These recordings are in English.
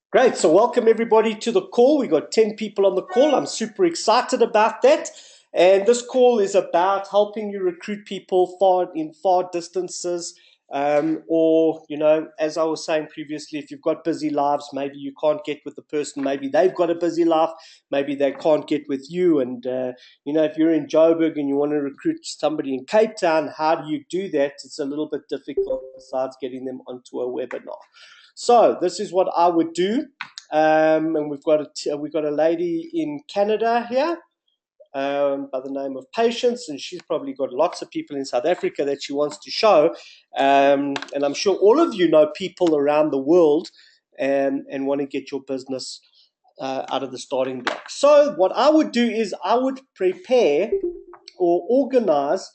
Great. So welcome everybody to the call. We got 10 people on the call. I'm super excited about that. And this call is about helping you recruit people far distances. Or, as I was saying previously, if you've got busy lives, maybe you can't get with the person. Maybe they've got a busy life. Maybe they can't get with you. And, if you're in Joburg and you want to recruit somebody in Cape Town, how do you do that? It's a little bit difficult besides getting them onto a webinar. So this is what I would do, and we've got a lady in Canada here by the name of Patience, and she's probably got lots of people in South Africa that she wants to show, and I'm sure all of you know people around the world, and want to get your business out of the starting block. So what I would do is I would prepare or organize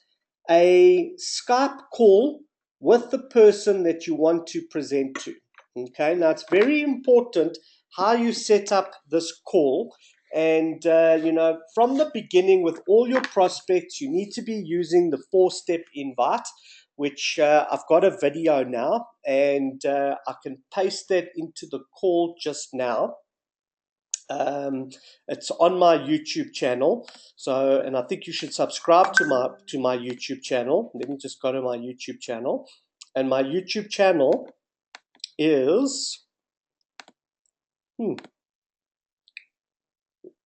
a Skype call with the person that you want to present to. Okay, now it's very important how you set up this call. And, from the beginning with all your prospects, you need to be using the 4-step invite, which I've got a video now, and I can paste that into the call just now. It's on my YouTube channel. So, and I think you should subscribe to my YouTube channel. Let me just go to my YouTube channel. And my YouTube channel is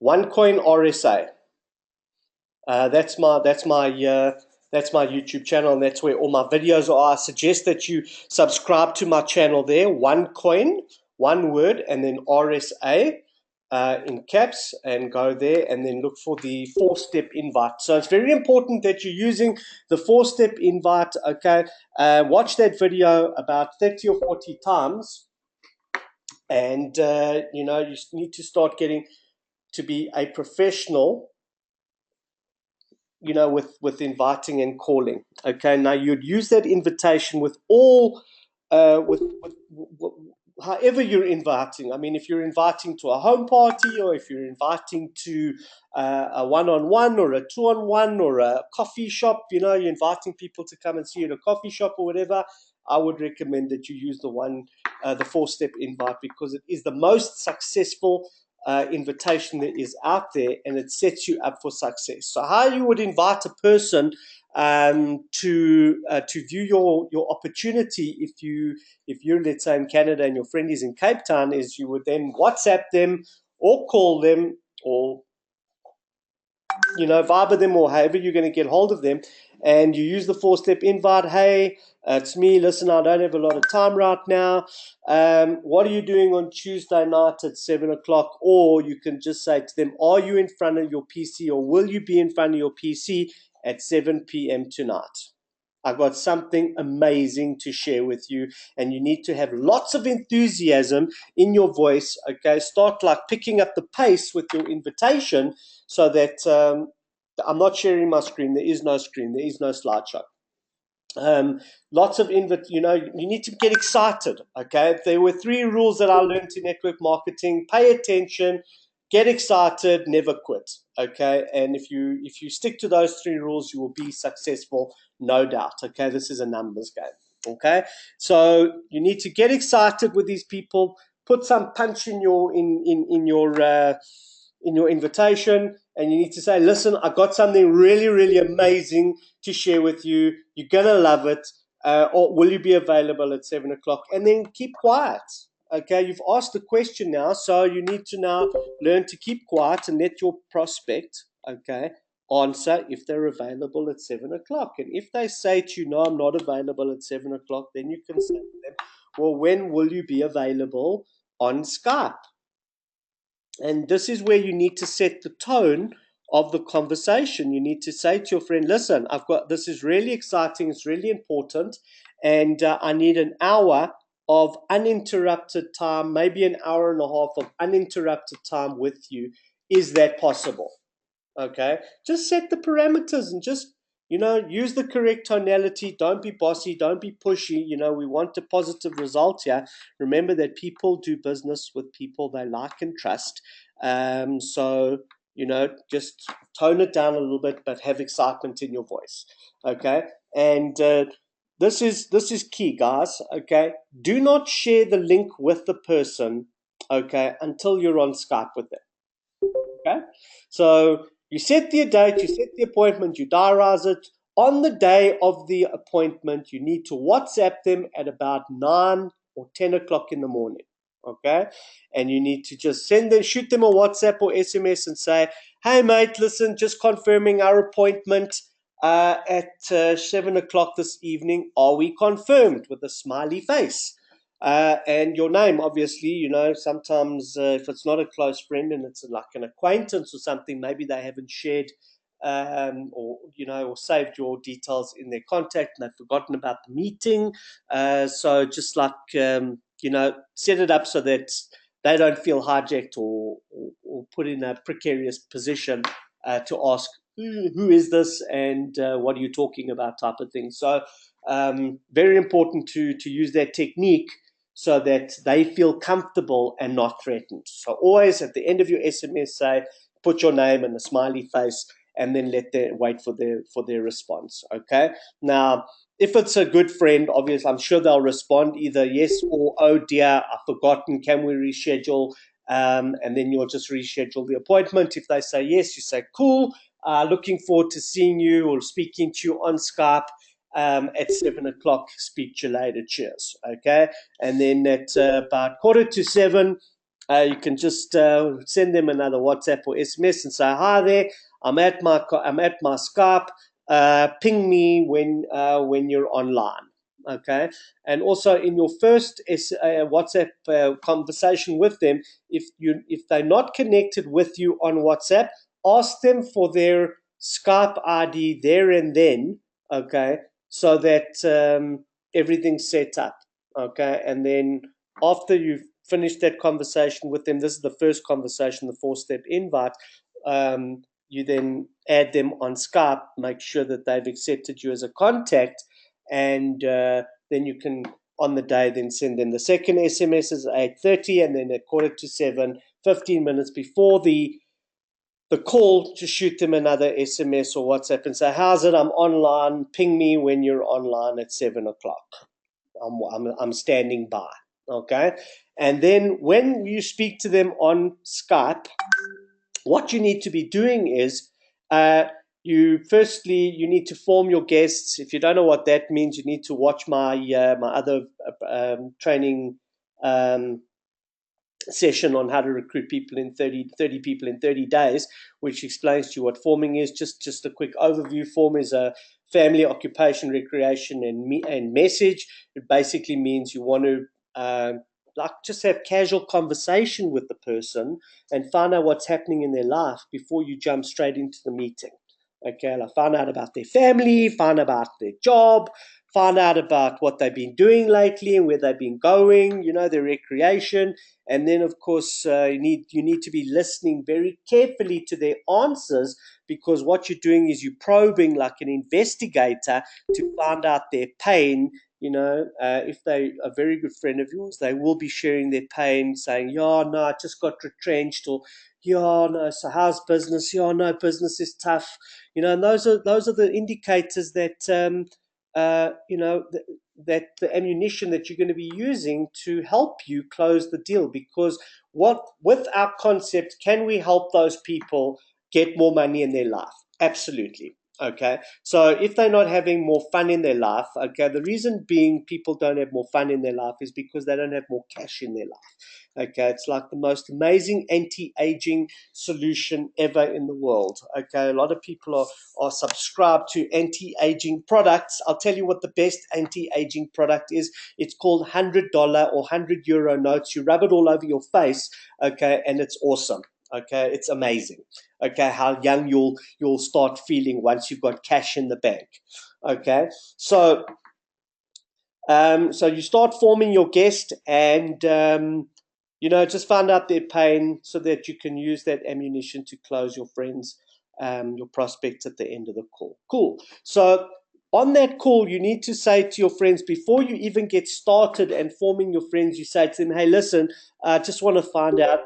OneCoin RSA. That's my YouTube channel, and that's where all my videos are. I suggest that you subscribe to my channel there. OneCoin, one word, and then RSA in caps, and go there and then look for the 4-step invite. So it's very important that you're using the 4-step invite. Okay, watch that video about 30 or 40 times, and you need to start getting to be a professional, with inviting and calling. Okay, now you'd use that invitation with all, however you're inviting. I mean, if you're inviting to a home party, or if you're inviting to a one-on-one or a two-on-one or a coffee shop, you're inviting people to come and see you at a coffee shop or whatever, I would recommend that you use the 4-step invite, because it is the most successful invitation that is out there, and it sets you up for success. So how you would invite a person to view your opportunity, if you're, let's say, in Canada and your friend is in Cape Town, is you would then WhatsApp them or call them, or Viber them, or however you're going to get hold of them, and you use the 4-step invite. Hey, it's me. Listen, I don't have a lot of time right now. What are you doing on Tuesday night at 7 o'clock? Or you can just say to them, are you in front of your PC, or will you be in front of your PC at 7 p.m. tonight? I've got something amazing to share with you, and you need to have lots of enthusiasm in your voice. Okay, start like picking up the pace with your invitation, so that I'm not sharing my screen. There is no screen. There is no slideshow. Lots of you need to get excited. Okay, there were 3 rules that I learned in network marketing: pay attention, get excited, never quit. Okay, and if you stick to those 3 rules, you will be successful, no doubt. Okay, this is a numbers game. Okay, so you need to get excited with these people, put some punch in your invitation, and you need to say, listen, I got something really, really amazing to share with you. You're going to love it. Or will you be available at 7 o'clock? And then keep quiet. Okay, you've asked the question now, so you need to now learn to keep quiet and let your prospect, okay, answer if they're available at 7 o'clock. And if they say to you, no, I'm not available at 7 o'clock, then you can say to them, well, when will you be available on Skype? And this is where you need to set the tone of the conversation. You need to say to your friend, listen, this is really exciting, it's really important, and I need an hour of uninterrupted time, maybe an hour and a half of uninterrupted time with you. Is that possible? Okay, just set the parameters and just use the correct tonality. Don't be bossy, don't be pushy. We want a positive result here. Remember that people do business with people they like and trust. So just tone it down a little bit, but have excitement in your voice. Okay, and this is key, guys. Okay, do not share the link with the person okay, until you're on Skype with them. Okay, so you set the date, you set the appointment, you diarize it. On the day of the appointment, you need to WhatsApp them at about 9 or 10 o'clock in the morning. Okay, and you need to just shoot them a WhatsApp or SMS and say, "Hey, mate, listen, just confirming our appointment at 7 o'clock this evening. Are we confirmed?" with a smiley face. And your name, obviously, sometimes if it's not a close friend and it's like an acquaintance or something, maybe they haven't shared or saved your details in their contact and they've forgotten about the meeting. So just like, set it up so that they don't feel hijacked or put in a precarious position to ask, who is this and what are you talking about, type of thing. So very important to use that technique so that they feel comfortable and not threatened. So always at the end of your SMS say, put your name and a smiley face, and then wait for their response. Okay. Now, if it's a good friend, obviously, I'm sure they'll respond either yes or oh dear, I've forgotten. Can we reschedule? And then you'll just reschedule the appointment. If they say yes, you say cool. Looking forward to seeing you or speaking to you on Skype at 7 o'clock. Speak to you later. Cheers. Okay. And then at about 6:45, you can just send them another WhatsApp or SMS and say, "Hi there, I'm at my Skype. Ping me when you're online." Okay, and also in your first WhatsApp conversation with them, if they're not connected with you on WhatsApp, ask them for their Skype ID there and then. Okay, so that everything's set up. Okay, and then after you've finished that conversation with them, this is the first conversation, the 4-step invite. You then add them on Skype, make sure that they've accepted you as a contact, and then you can, on the day, then send them the second SMS at 8:30, and then at 7:15, 15 minutes before the call, to shoot them another SMS or WhatsApp and say, "How's it? I'm online. Ping me when you're online at 7 o'clock. I'm standing by." Okay. And then when you speak to them on Skype, what you need to be doing is you need to form your guests. If you don't know what that means, you need to watch my other training session on how to recruit people in 30 people in 30 days, which explains to you what forming is. Just a quick overview. Form is a family, occupation, recreation, and message. It basically means you want to just have casual conversation with the person and find out what's happening in their life before you jump straight into the meeting. Okay, like find out about their family, find out about their job, find out about what they've been doing lately and where they've been going, their recreation. And then, of course, you need to be listening very carefully to their answers, because what you're doing is you're probing like an investigator to find out their pain. If they're a very good friend of yours, they will be sharing their pain, saying, "Yeah, no, I just got retrenched," or "Yeah, no, so how's business? Yeah, no, business is tough." And those are the indicators that that the ammunition that you're going to be using to help you close the deal. Because with our concept, can we help those people get more money in their life? Absolutely. Okay, so if they're not having more fun in their life, okay, the reason being people don't have more fun in their life is because they don't have more cash in their life. Okay, it's like the most amazing anti-aging solution ever in the world. Okay, a lot of people are subscribed to anti-aging products. I'll tell you what the best anti-aging product is. It's called $100 or €100 notes. You rub it all over your face, okay, and it's awesome. Okay, it's amazing. Okay, how young you'll start feeling once you've got cash in the bank. Okay, so so you start forming your guest, and just find out their pain so that you can use that ammunition to close your friends, your prospects at the end of the call. Cool. So on that call, you need to say to your friends, before you even get started and forming your friends, you say to them, "Hey, listen, I just want to find out,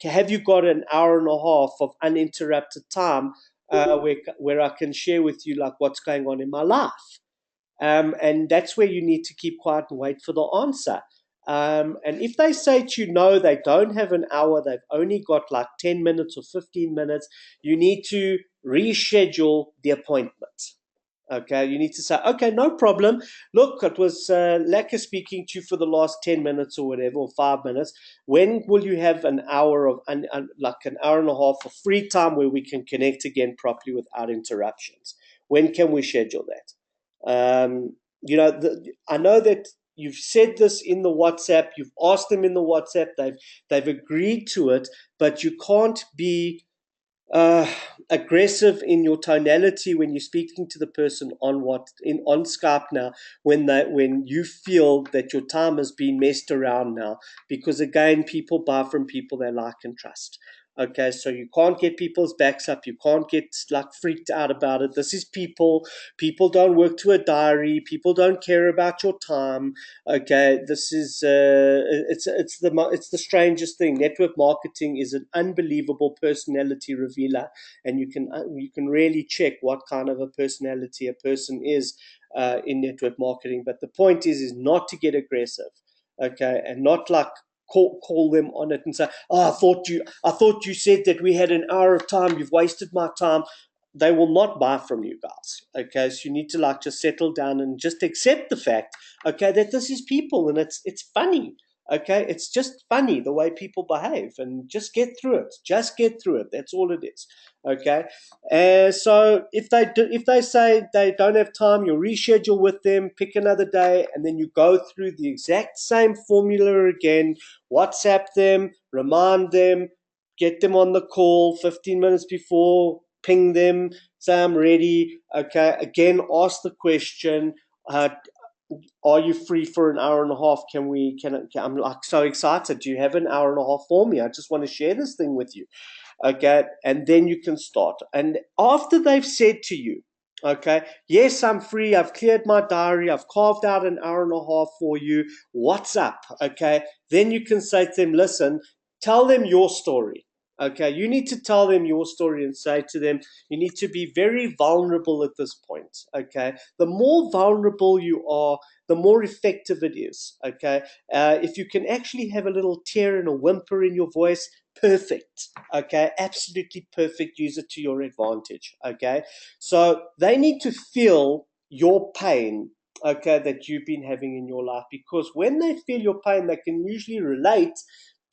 have you got an hour and a half of uninterrupted time where I can share with you like what's going on in my life?" And that's where you need to keep quiet and wait for the answer. And if they say to you, no, they don't have an hour, they've only got like 10 minutes or 15 minutes, you need to reschedule the appointment. Okay, you need to say, okay, no problem. Look, it was lekker speaking to you for the last 10 minutes or whatever, or 5 minutes. When will you have an hour of, like an hour and a half of free time where we can connect again properly without interruptions? When can we schedule that? I know that you've said this in the WhatsApp, you've asked them in the WhatsApp, they've agreed to it, but you can't be uh, aggressive in your tonality when you're speaking to the person on Skype now, when you feel that your time has been messed around now, because again, people buy from people they like and trust. Okay, so you can't get people's backs up. You can't get like freaked out about it. This is people. People don't work to a diary. People don't care about your time. Okay, this is it's the strangest thing. Network marketing is an unbelievable personality revealer, and you can really check what kind of a personality a person is in network marketing. But the point is not to get aggressive, okay, and not like call them on it and say, "Oh, I thought you said that we had an hour of time. You've wasted my time." They will not buy from you guys. Okay, so you need to like just settle down and just accept the fact, okay, that this is people and it's funny. Okay, it's just funny the way people behave, and just get through it. Just get through it. That's all it is. Okay, so if they say they don't have time, you reschedule with them, pick another day, and then you go through the exact same formula again. WhatsApp them, remind them, get them on the call 15 minutes before, ping them, say I'm ready. Okay, again, ask the question. Are you free for an hour and a half? I'm like so excited. Do you have an hour and a half for me? I just want to share this thing with you. Okay, and then you can start. And after they've said to you, okay, yes, I'm free, I've cleared my diary, I've carved out an hour and a half for you, what's up? Okay, then you can say to them, listen, tell them your story. Okay, you need to tell them your story and say to them, you need to be very vulnerable at this point. Okay, the more vulnerable you are, the more effective it is. Okay, if you can actually have a little tear and a whimper in your voice, perfect. Okay, absolutely perfect. Use it to your advantage. Okay, so they need to feel your pain, okay, that you've been having in your life, because when they feel your pain, they can usually relate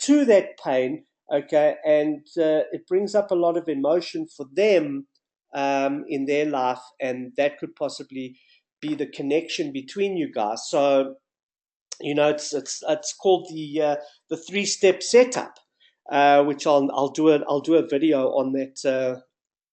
to that pain. Okay, and it brings up a lot of emotion for them in their life, and that could possibly be the connection between you guys. So it's called the 3-step setup, which I'll do a video on that,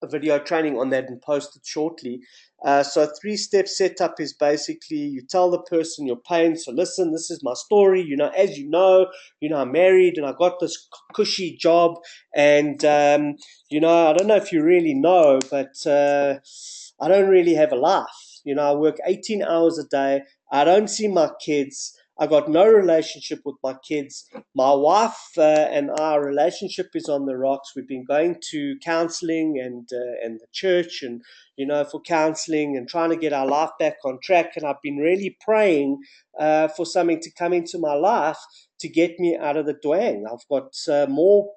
a video training on that and post it shortly. So 3-step setup is basically you tell the person your pain. So listen, this is my story. As I'm married and I got this cushy job, and I don't know if you really know, but I don't really have a life. I work 18 hours a day. I don't see my kids. I got no relationship with my kids. My wife and our relationship is on the rocks. We've been going to counseling and the church, and for counseling and trying to get our life back on track. And I've been really praying for something to come into my life to get me out of the dwang. I've got more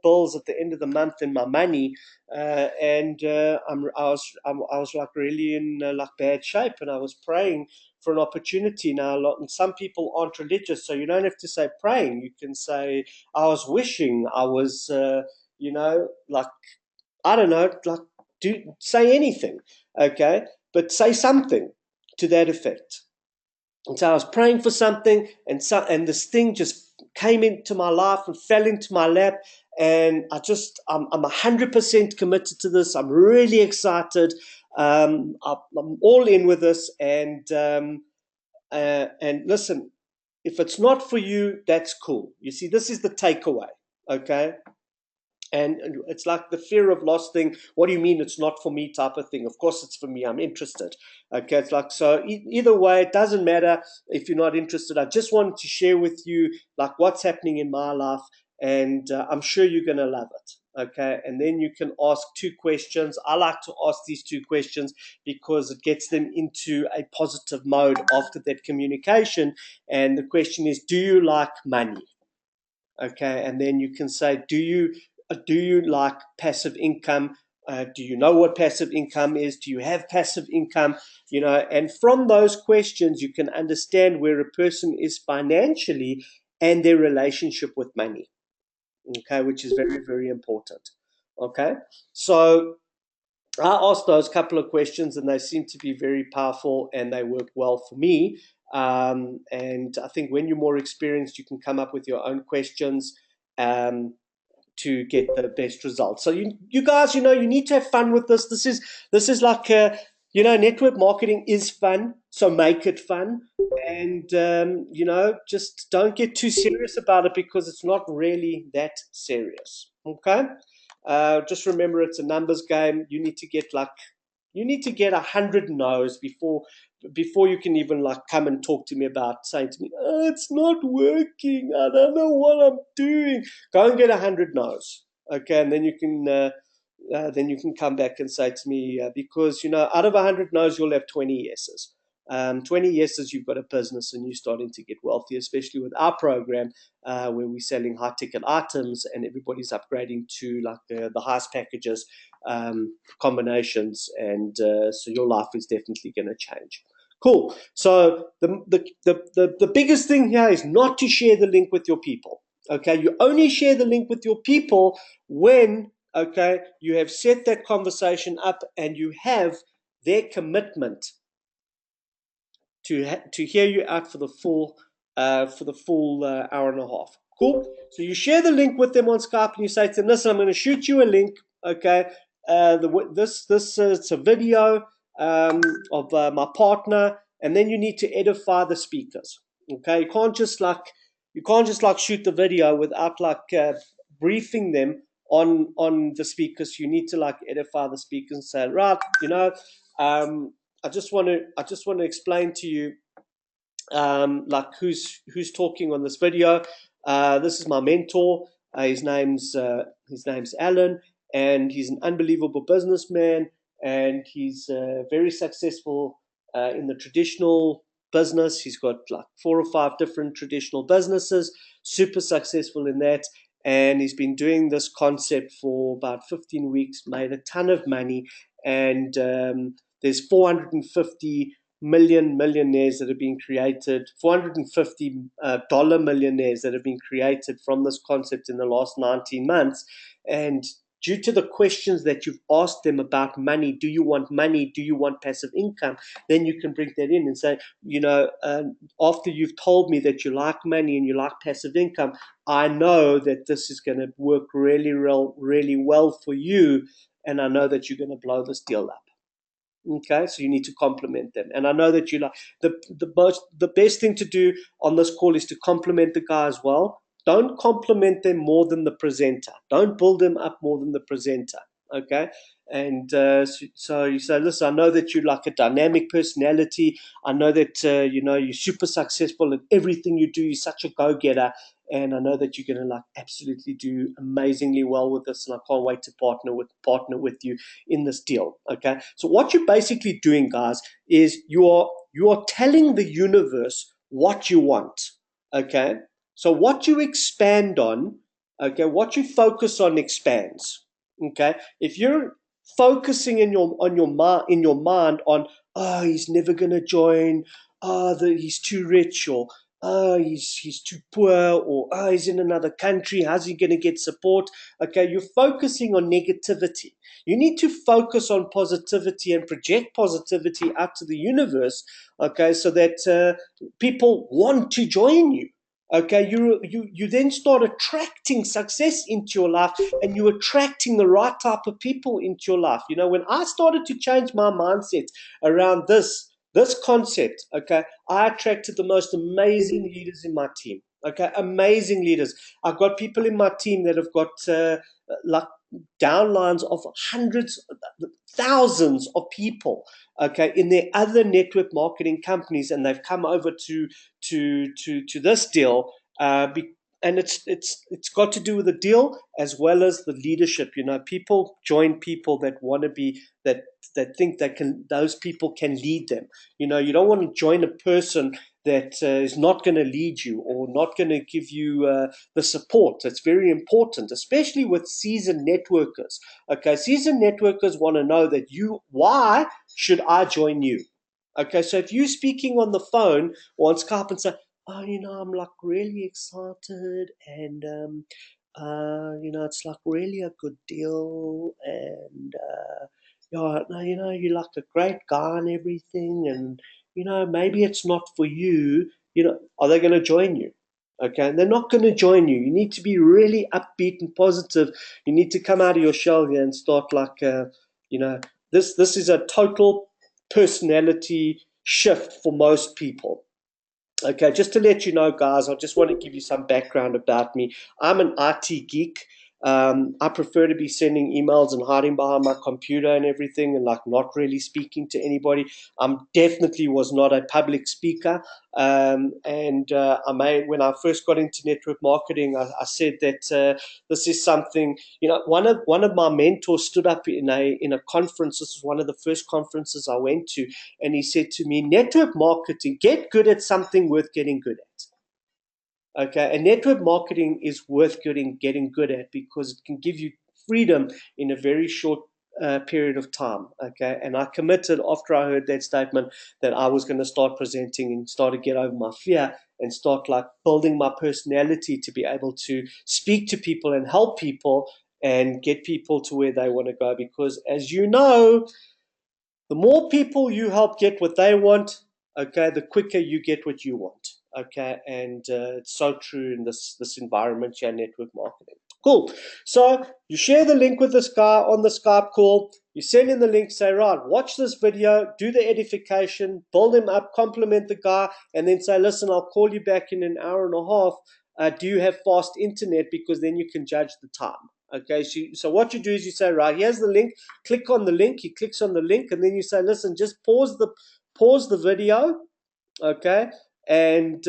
bills at the end of the month than my money, and I was like really in like bad shape, and I was praying for an opportunity. Now, and some people aren't religious, so you don't have to say praying. You can say, I was wishing, I was, like, I don't know, like, say anything, okay? But say something to that effect. And so I was praying for something, and this thing just came into my life and fell into my lap. And I'm 100% committed to this. I'm really excited. I'm all in with this. And listen, if it's not for you, that's cool. You see, this is the takeaway, okay? And it's like the fear of loss thing. What do you mean it's not for me type of thing? Of course it's for me. I'm interested. Okay, it's like, so either way, it doesn't matter if you're not interested. I just wanted to share with you like what's happening in my life, and I'm sure you're going to love it. Okay, and then you can ask 2 questions. I like to ask these 2 questions because it gets them into a positive mode after that communication. And the question is, do you like money? Okay, and then you can say, do you like passive income? Do you know what passive income is? Do you have passive income? And from those questions, you can understand where a person is financially and their relationship with money. Okay, which is very, very important. Okay, so I asked those couple of questions and they seem to be very powerful and they work well for me. And I think when you're more experienced, you can come up with your own questions um, to get the best results. So you guys, you need to have fun with this. This is like network marketing is fun, so make it fun, and just don't get too serious about it because it's not really that serious. Okay, just remember it's a numbers game. You need to get 100 no's before you can even come and talk to me about saying to me, oh, it's not working. I don't know what I'm doing. Go and get 100 no's. Okay. And then you can come back and say to me, because, out of 100 no's, you'll have 20 yeses. 20 yeses, you've got a business and you're starting to get wealthy, especially with our program where we're selling high ticket items and everybody's upgrading to the highest packages, combinations, and so your life is definitely going to change. Cool. So the biggest thing here is not to share the link with your people. Okay, you only share the link with your people when you have set that conversation up and you have their commitment to hear you out for the full hour and a half. Cool. So you share the link with them on Skype and you say to them, "Listen, I'm going to shoot you a link. Okay, this it's a video of my partner, and then you need to edify the speakers. Okay, you can't just shoot the video without briefing them on the speakers. You need to edify the speakers and say, right, um, I just want to explain to you who's talking on this video. This is my mentor. His name's Alan, and he's an unbelievable businessman, and he's very successful in the traditional business. He's got 4 or 5 different traditional businesses, super successful in that. And he's been doing this concept for about 15 weeks, made a ton of money, and there's 450 million millionaires that have been created, $450 millionaires that have been created from this concept in the last 19 months. And due to the questions that you've asked them about money, do you want money? Do you want passive income? Then you can bring that in and say, after you've told me that you like money and you like passive income, I know that this is going to work really, really well for you. And I know that you're going to blow this deal up. Okay, so you need to compliment them, and I know that you like the best thing to do on this call is to compliment the guy as well. Don't compliment them more than the presenter. Don't build them up more than the presenter. Okay, and so you say, listen, I know that you like a dynamic personality. I know that you're super successful in everything you do. You're such a go-getter. And I know that you're going to absolutely do amazingly well with this, and I can't wait to partner with you in this deal. Okay. So what you're basically doing, guys, is you are telling the universe what you want. Okay. So what you expand on, okay, what you focus on expands. Okay. If you're focusing in your mind on, oh, he's never going to join, oh, he's too rich, or oh, he's too poor, or oh, he's in another country, how's he going to get support? Okay, you're focusing on negativity. You need to focus on positivity and project positivity out to the universe, okay, so that people want to join you. Okay, you then start attracting success into your life, and you're attracting the right type of people into your life. When I started to change my mindset around this concept, okay, I attracted the most amazing leaders in my team. Okay, amazing leaders. I've got people in my team that have got downlines of hundreds, thousands of people, okay, in their other network marketing companies, and they've come over to this deal and it's got to do with the deal as well as the leadership. People join people that want to be that think that those people can lead them. You don't want to join a person that is not going to lead you or not going to give you the support. It's very important, especially with seasoned networkers. Okay, seasoned networkers want to know that why should I join you? Okay, so if you're speaking on the phone or on Skype and say, oh, I'm like really excited, and it's like really a good deal, and no, you're like a great guy and everything, and maybe it's not for you. Are they going to join you? Okay, and they're not going to join you. You need to be really upbeat and positive. You need to come out of your shell here and start like, this is a total personality shift for most people. Okay, just to let you know, guys, I just want to give you some background about me. I'm an IT geek. I prefer to be sending emails and hiding behind my computer and everything, and like not really speaking to anybody. Definitely was not a public speaker. When I first got into network marketing, I said that this is something. One of my mentors stood up in a conference. This was one of the first conferences I went to, and he said to me, network marketing, get good at something worth getting good at. Okay, and network marketing is worth getting good at because it can give you freedom in a very short period of time. Okay, and I committed after I heard that statement that I was going to start presenting and start to get over my fear and start like building my personality to be able to speak to people and help people and get people to where they want to go. Because as you know, the more people you help get what they want, okay, the quicker you get what you want. Okay, and it's so true in this environment here, network marketing. Cool. So you share the link with this guy on the Skype call. You send in the link, say, right, watch this video, do the edification, build him up, compliment the guy, and then say, listen, I'll call you back in an hour and a half. Do you have fast internet? Because then you can judge the time. Okay, so what you do is you say, right, here's the link. Click on the link. He clicks on the link, and then you say, listen, just pause the video. Okay, and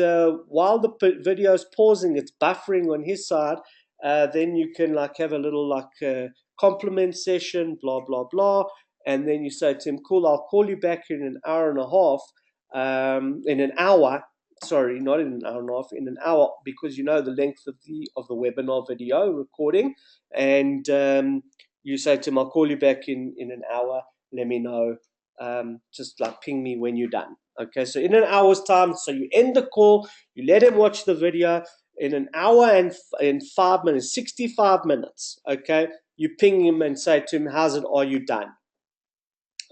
while the video is pausing, it's buffering on his side. Then you can like have a little like compliment session, blah blah blah, and then you say to him, "Cool, I'll call you back in an hour and a half. In an hour, sorry, not in an hour and a half, in an hour, because you know the length of the webinar video recording, and you say to him, I'll call you back in an hour. Let me know. Just like ping me when you're done." Okay, so in an hour's time, so you end the call, you let him watch the video. In an hour and 5 minutes, 65 minutes, okay, you ping him and say to him, how's it, are you done?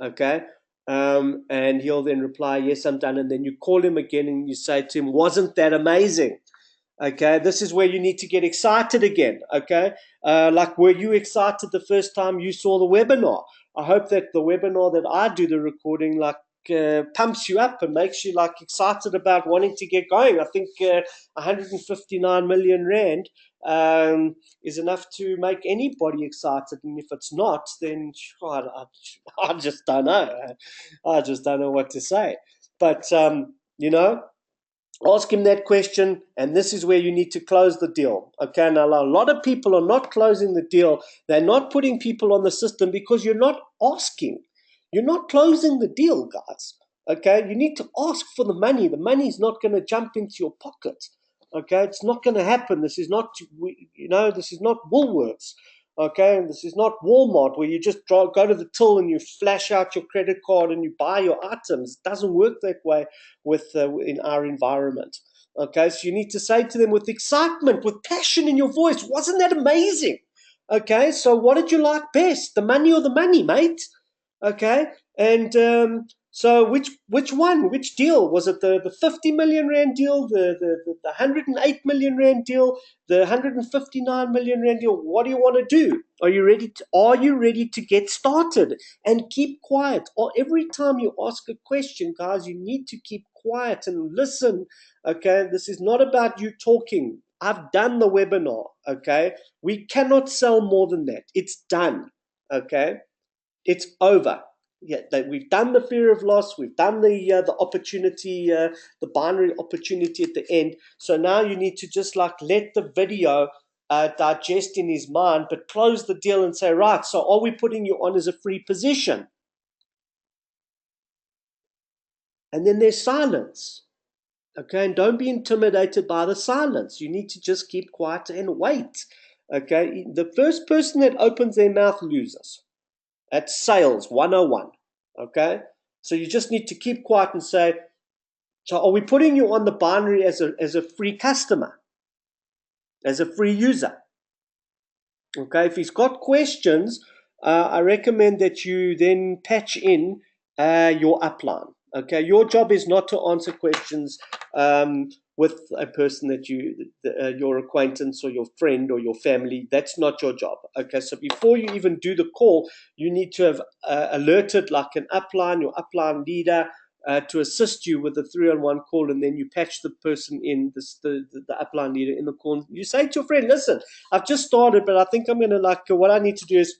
Okay, and he'll then reply, yes, I'm done. And then you call him again and you say to him, wasn't that amazing? Okay, this is where you need to get excited again. Okay, like were you excited the first time you saw the webinar? I hope that the webinar that I do the recording like pumps you up and makes you like excited about wanting to get going. I think 159 million rand is enough to make anybody excited, and if it's not, then I just don't know. I just don't know what to say. But ask him that question, and this is where you need to close the deal. Okay, now a lot of people are not closing the deal. They're not putting people on the system because you're not asking. You're not closing the deal, guys. Okay, you need to ask for the money. The money is not going to jump into your pocket. Okay, it's not going to happen. This is not, this is not Woolworths. Okay, and this is not Walmart where you just go to the till and you flash out your credit card and you buy your items. It doesn't work that way in our environment. Okay, so you need to say to them with excitement, with passion in your voice, wasn't that amazing? Okay, so what did you like best, the money or the money, mate? Okay, and so which deal was it? The 50 million rand deal, the 108 million rand deal, the 159 million rand deal? What do you want to do? Are you ready to get started? And keep quiet. Or every time you ask a question, guys, you need to keep quiet and listen. Okay, this is not about you talking. I've done the webinar. Okay, we cannot sell more than that. It's done. Okay, it's over. Yeah, that we've done the fear of loss, we've done the opportunity, the binary opportunity at the end. So now you need to just like let the video digest in his mind, but close the deal and say, right, so are we putting you on as a free position? And then there's silence. Okay, and don't be intimidated by the silence. You need to just keep quiet and wait. Okay, the first person that opens their mouth loses. That's sales 101. Okay, so you just need to keep quiet and say, so are we putting you on the binary as a free customer, as a free user? Okay, if he's got questions, I recommend that you then patch in your upline. Okay, your job is not to answer questions with a person that your acquaintance or your friend or your family. That's not your job. Okay, so before you even do the call, you need to have alerted like an upline, your upline leader, to assist you with the 3-on-1 call, and then you patch the person in, the upline leader in the call. You say to your friend, listen, I've just started, but I think I'm going to what I need to do is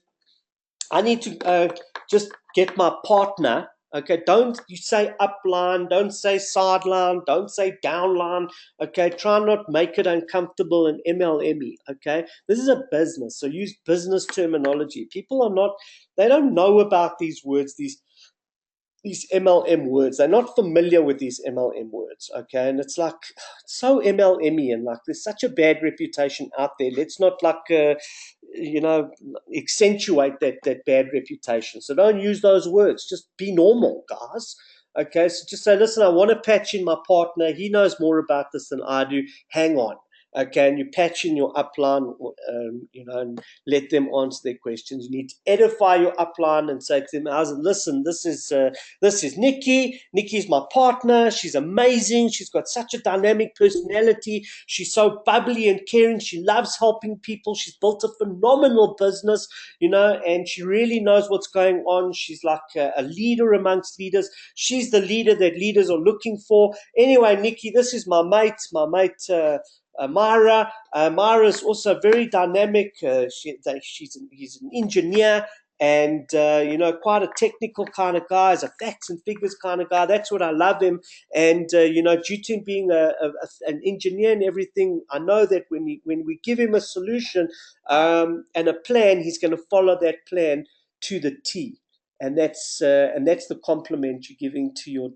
I need to just get my partner. Okay, don't you say upline, don't say sideline, don't say downline. Okay, try not make it uncomfortable and MLM-y. Okay, this is a business, so use business terminology. People are not, they don't know about these words, these MLM words. They're not familiar with these MLM words, okay? And it's like, it's so MLM-y, and like there's such a bad reputation out there. Let's not accentuate that bad reputation. So don't use those words. Just be normal, guys. Okay, so just say, listen, I want to patch in my partner. He knows more about this than I do. Hang on. Okay, and you patch in your upline, and let them answer their questions. You need to edify your upline and say to them, listen, this is Nikki. Nikki's my partner. She's amazing. She's got such a dynamic personality. She's so bubbly and caring. She loves helping people. She's built a phenomenal business, and she really knows what's going on. She's like a leader amongst leaders. She's the leader that leaders are looking for. Anyway, Nikki, this is my mate, Myra. Myra is also very dynamic. He's an engineer and, quite a technical kind of guy. He's a facts and figures kind of guy. That's what I love him. And, due to him being an engineer and everything, I know that when we give him a solution and a plan, he's going to follow that plan to the T. And that's the compliment you're giving to your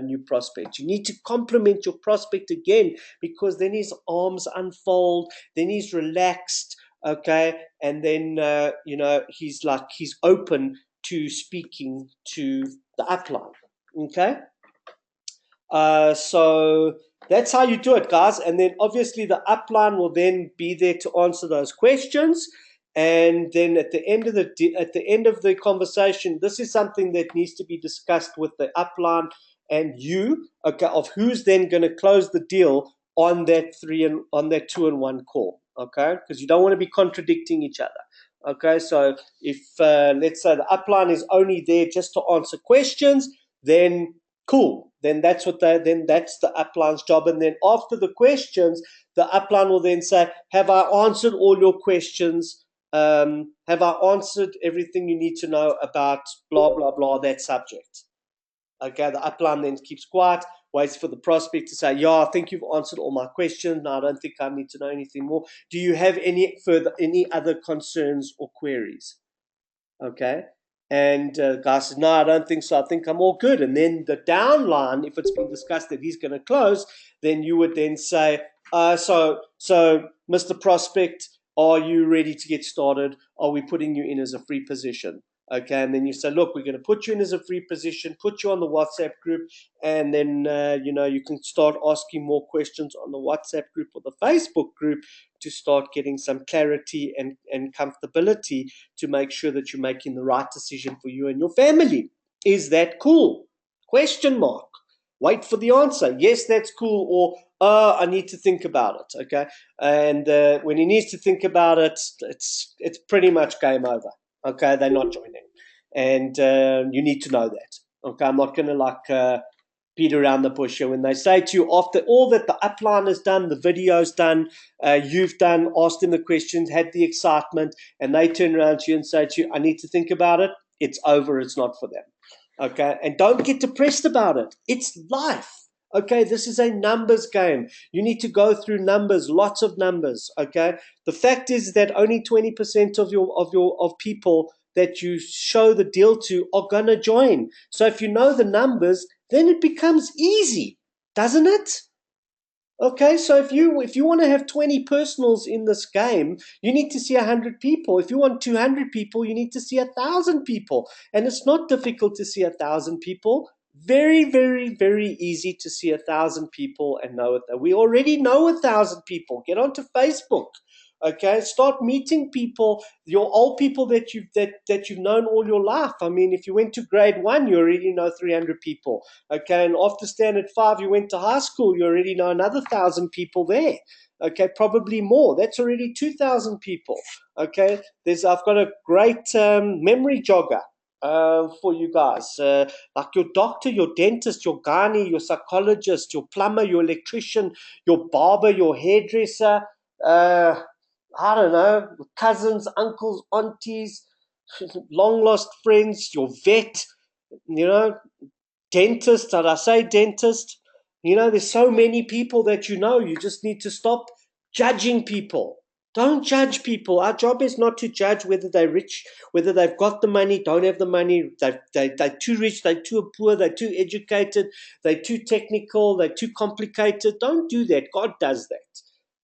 new prospect. You need to compliment your prospect again, because then his arms unfold, then he's relaxed, okay, and then he's open to speaking to the upline, okay. So that's how you do it, guys. And then obviously the upline will then be there to answer those questions. And then at the end of the conversation, this is something that needs to be discussed with the upline and you, okay, of who's then going to close the deal on that 2-on-1 call, okay? Because you don't want to be contradicting each other. Okay, so if let's say the upline is only there just to answer questions, then cool. Then that's the upline's job. And then after the questions, the upline will then say, have I answered all your questions? Have I answered everything you need to know about blah, blah, blah, that subject? Okay, the upline then keeps quiet, waits for the prospect to say, yeah, I think you've answered all my questions. No, I don't think I need to know anything more. Do you have any other concerns or queries? Okay. And the guy says, no, I don't think so. I think I'm all good. And then the downline, if it's been discussed that he's going to close, then you would then say, so Mr. Prospect, are you ready to get started? Are we putting you in as a free position? Okay, and then you say, look, we're going to put you in as a free position, put you on the WhatsApp group, and then, you can start asking more questions on the WhatsApp group or the Facebook group to start getting some clarity and comfortability to make sure that you're making the right decision for you and your family. Is that cool? Question mark. Wait for the answer. Yes, that's cool. Or, I need to think about it. Okay. And when he needs to think about it, it's pretty much game over. Okay. They're not joining. And you need to know that. Okay. I'm not going to beat around the bush here. When they say to you, after all that the upline has done, the video's done, you've done, asked them the questions, had the excitement, and they turn around to you and say to you, I need to think about it. it's over, it's not for them. Okay, and don't get depressed about it. It's life. Okay, this is a numbers game. You need to go through numbers, lots of numbers. Okay, the fact is that only 20% of people that you show the deal to are gonna join. So if you know the numbers, then it becomes easy, doesn't it? Okay, so if you want to have 20 personals in this game, you need to see 100 people. If you want 200 people, you need to see 1,000 people. And it's not difficult to see 1,000 people. Very, very, very easy to see 1,000 people and know it. We already know 1,000 people. Get onto Facebook. Okay, start meeting people, your old people that you've known all your life. I mean, if you went to grade 1, you already know 300 people. Okay, and after standard 5, you went to high school, you already know another 1,000 people there. Okay, probably more. That's already 2,000 people. Okay, I've got a great memory jogger for you guys. Like your doctor, your dentist, your gynae, your psychologist, your plumber, your electrician, your barber, your hairdresser. I don't know, cousins, uncles, aunties, long lost friends, your vet, you know, dentist. Did I say dentist? You know, there's so many people that you know. You just need to stop judging people. Don't judge people. Our job is not to judge whether they're rich, whether they've got the money, don't have the money, they're too rich, they're too poor, they're too educated, they're too technical, they're too complicated. Don't do that. God does that.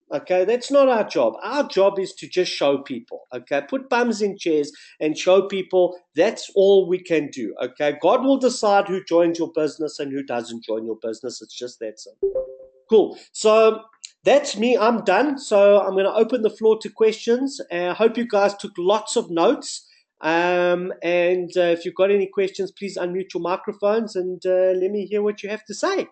Okay, that's not our job. Our job is to just show people. Okay, put bums in chairs and show people. That's all we can do. Okay, God will decide who joins your business and who doesn't join your business. It's just that simple. Cool. So that's me. I'm done. So I'm going to open the floor to questions. I hope you guys took lots of notes. And if you've got any questions, please unmute your microphones and let me hear what you have to say.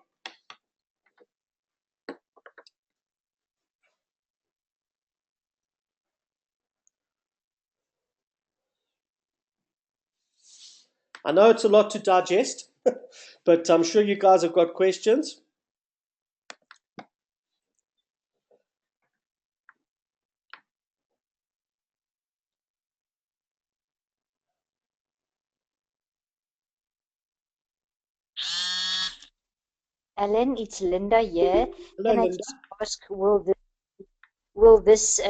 I know it's a lot to digest, but I'm sure you guys have got questions. Alan, it's Linda here. Hello, Can I Linda. just ask, will this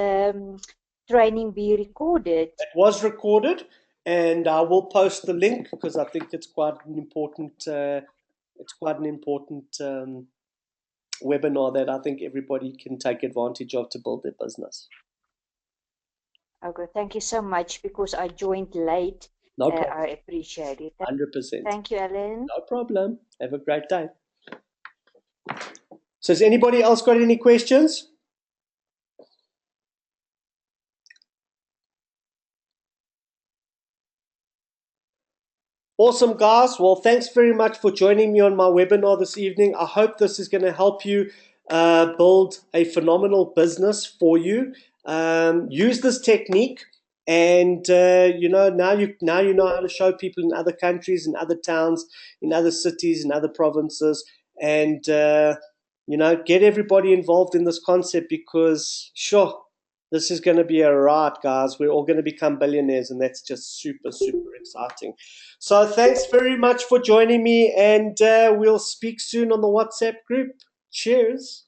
training be recorded? It was recorded, and I will post the link because I think it's quite an important. Webinar that I think everybody can take advantage of to build their business. Okay, thank you so much because I joined late. No problem. I appreciate it. 100%. Thank you, Alan. No problem. Have a great day. So has anybody else got any questions? Awesome, guys. Well, thanks very much for joining me on my webinar this evening. I hope this is going to help you build a phenomenal business for you. Use this technique, and now you know how to show people in other countries, in other towns, in other cities, in other provinces, and get everybody involved in this concept because sure. This is going to be a riot, guys. We're all going to become billionaires, and that's just super, super exciting. So thanks very much for joining me, and we'll speak soon on the WhatsApp group. Cheers.